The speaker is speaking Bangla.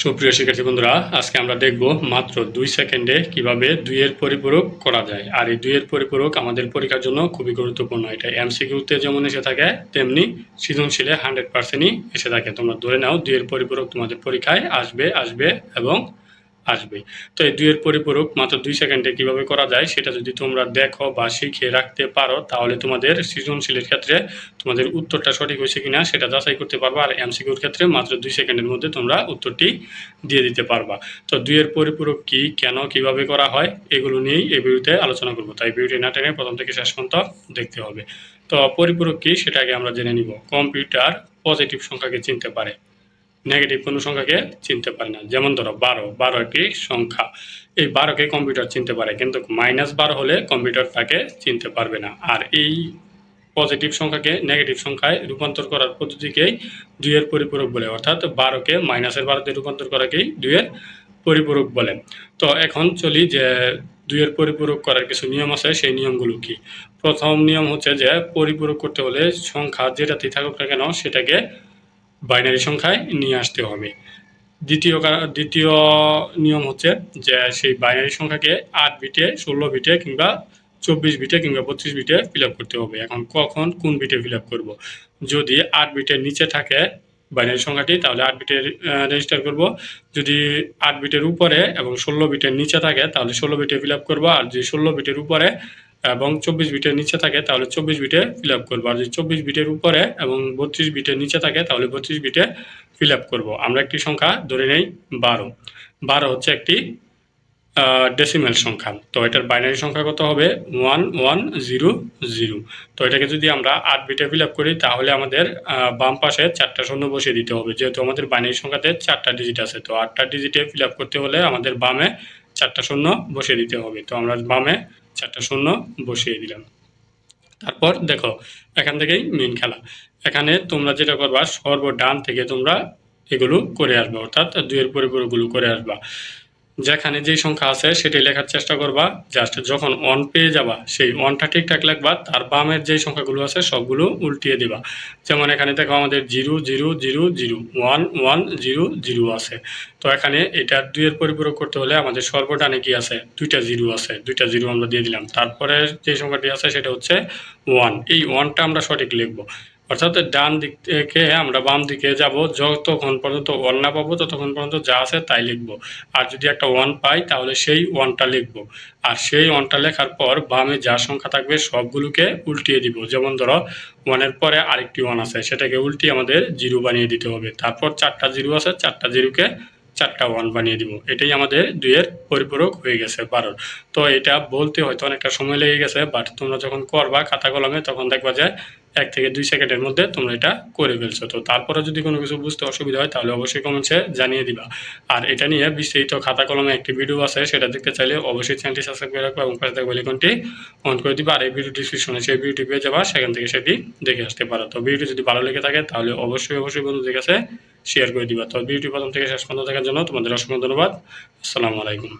সুপ্রিয় শিক্ষার্থী বন্ধুরা, আজকে আমরা দেখব মাত্র 2 সেকেন্ডে কিভাবে 2 এর পরিপূরক করা যায়। আর এই 2 এর পরিপূরক আমাদের পরীক্ষার জন্য খুবই গুরুত্বপূর্ণ। এটা এমসিকিউতে যেমন এসে থাকে তেমনি সৃজনশীলে 100%ই এসে থাকে। তোমরা ধরে নাও 2 এর পরিপূরক তোমাদের পরীক্ষায় আসবে এবং আসবে। তো এই 2 এর পরিপূরক মাত্র 2 সেকেন্ডে কিভাবে করা যায় সেটা যদি তোমরা দেখো বা শিখে রাখতে পারো, তাহলে তোমাদের সৃজনশীলের ক্ষেত্রে তোমাদের উত্তরটা সঠিক হয়েছে কিনা সেটা যাচাই করতে পারবা। আর এমসিকিউর ক্ষেত্রে মাত্র 2 সেকেন্ডের মধ্যে তোমরা উত্তরটি দিয়ে দিতে পারবা। তো 2 এর পরিপূরক কি, কেন, কিভাবে করা হয়, এগুলো নিয়েই এই ভিডিওতে আলোচনা করব। তাই ভিডিওটি না টেনে প্রথম থেকে শেষ পর্যন্ত দেখতে হবে। তো পরিপূরক কি সেটা আগে আমরা জেনে নিব। কম্পিউটার পজিটিভ সংখ্যাকে চিনতে পারে, নেগেটিভ কোনো সংখ্যাকে চিনতে পারে না। যেমন ধরো 12 একটি সংখ্যা, এই 12কে কম্পিউটার চিনতে পারে, কিন্তু -12 হলে কম্পিউটার তাকে চিনতে পারবে না। আর এই পজিটিভ সংখ্যাকে নেগেটিভ সংখ্যায় রূপান্তর করার পদ্ধতিকেই 2 এর পরিপূরক বলে, অর্থাৎ 12কে -12 রূপান্তর করাকেই 2 এর পরিপূরক বলে। তো এখন চলি যে 2 এর পরিপূরক করার কিছু নিয়ম আছে, সেই নিয়মগুলো কি। প্রথম নিয়ম হচ্ছে যে পরিপূরক করতে হলে সংখ্যা যেটাতেই থাকুক না কেন সেটাকে বাইনারি সংখ্যায় নিয়ে আসতে হবে। দ্বিতীয় নিয়ম হচ্ছে যে সেই বাইনারি সংখ্যাকে 8 বিটে, 16 বিটে কিংবা 24 বিটে কিংবা 32 বিটে ফিল আপ করতে হবে। এখন কখন কোন বিটে ফিল আপ করবো? যদি 8 বিটের নিচে থাকে বাইনারি সংখ্যাটি, তাহলে 8 বিটের রেজিস্টার করব। যদি 8 বিটের উপরে এবং 16 বিটের নিচে থাকে তাহলে 16 বিটে ফিল আপ করবো। আর যদি 16 বিটের উপরে এবং 24 বিটের নিচে থাকে তাহলে 24 বিটে ফিল আপ করবো। আর যদি 24 বিটের উপরে এবং 32 বিটের নিচে থাকে তাহলে 32 বিটে ফিল আপ করবো। আমরা একটি সংখ্যা ধরে নেই 12। 12 হচ্ছে একটি ডেসিমেল সংখ্যা। তো এটার বাইনারি সংখ্যা কত হবে? 1100। তো এটাকে যদি আমরা 8 বিটে ফিল আপ করি তাহলে আমাদের বাম পাশে 4টা শূন্য বসিয়ে দিতে হবে, যেহেতু আমাদের বাইনারি সংখ্যাতে 4টা ডিজিট আছে। তো 8টা ডিজিটে ফিল আপ করতে হলে আমাদের বামে 4টা শূন্য বসিয়ে দিতে হবে। তো আমরা বামে 4টা শূন্য বসিয়ে দিলাম। তারপর দেখো এখান থেকেই মেন খেলা। এখানে তোমরা যেটা করবা, সর্বডান থেকে তোমরা এগুলো করে আসবে, অর্থাৎ 2 এর পরিপূরকগুলো করে আসবা। যেখানে যেই সংখ্যা আছে সেটাই লেখার চেষ্টা করবা। জাস্ট যখন 1 পেয়ে যাবা সেই 1টা ঠিকঠাক লিখবা, তার বামের যেই সংখ্যাগুলো আছে সবগুলো উল্টিয়ে দিবা। যেমন এখানে দেখো আমাদের 0 0 0 0 1 1 0 0 আছে। তো এখানে এটা 2 এর পরিপূরক করতে হলে আমাদের সর্বডানে কি আছে? 2টা 0 আছে, 2টা 0 আমরা দিয়ে দিলাম। তারপরে যে সংখ্যাটি আছে সেটা হচ্ছে 1। এই 1টা আমরা সঠিক লিখবো, অর্থাৎ ডান দিক থেকে আমরা বাম দিকে যাব, যতক্ষণ পর্যন্ত 1 না পাবো ততক্ষণ পর্যন্ত যা আছে তাই লিখবো। আর যদি একটা 1 পাই তাহলে সেই 1টা লিখবো। আর সেই 1টা লেখার পর বামে যা সংখ্যা থাকবে সবগুলোকে উল্টিয়ে দিব। যেমন ধরো 1 এর পরে আরেকটি 1 আছে, সেটাকে উল্টিয়ে আমাদের 0 বানিয়ে দিতে হবে। তারপর 4টা 0 আছে, 4টা 0কে 4টা 1 বানিয়ে দিব। এটাই আমাদের 2 এর পরিপূরক হয়ে গেছে 12। তো এটা বলতে হয়তো অনেকটা সময় লেগে গেছে, বাট তোমরা যখন করবা খাতা কলমে তখন দেখবা যে 1 থেকে 2 সেকেন্ডের মধ্যে তোমরা এটা করে ফেলছো। তো তারপরে যদি কোনো কিছু বুঝতে অসুবিধা হয় তাহলে অবশ্যই কমেন্টসে জানিয়ে দিবা। আর এটা নিয়ে বিস্তারিত খাতা কলমে একটি ভিডিও আছে, সেটা দেখতে চাইলে অবশ্যই চ্যানেলটি সাবস্ক্রাইব করে রাখবা এবং পাশে থাকা বেল আইকনটি অন করে দিবা। আর এই ভিডিও ডিসক্রিপশনে সেই ভিডিওটি পেয়ে যাবা, সেখান থেকে সেটি দেখে আসতে পারো। তো ভিডিওটি যদি ভালো লেগে থাকে তাহলে অবশ্যই বন্ধুদের কাছে শেয়ার করে দিবা। তো ভিডিওটি প্রথম থেকে শেষ পর্যন্ত দেখার জন্য তোমাদের অসংখ্য ধন্যবাদ। আসসালামু আলাইকুম।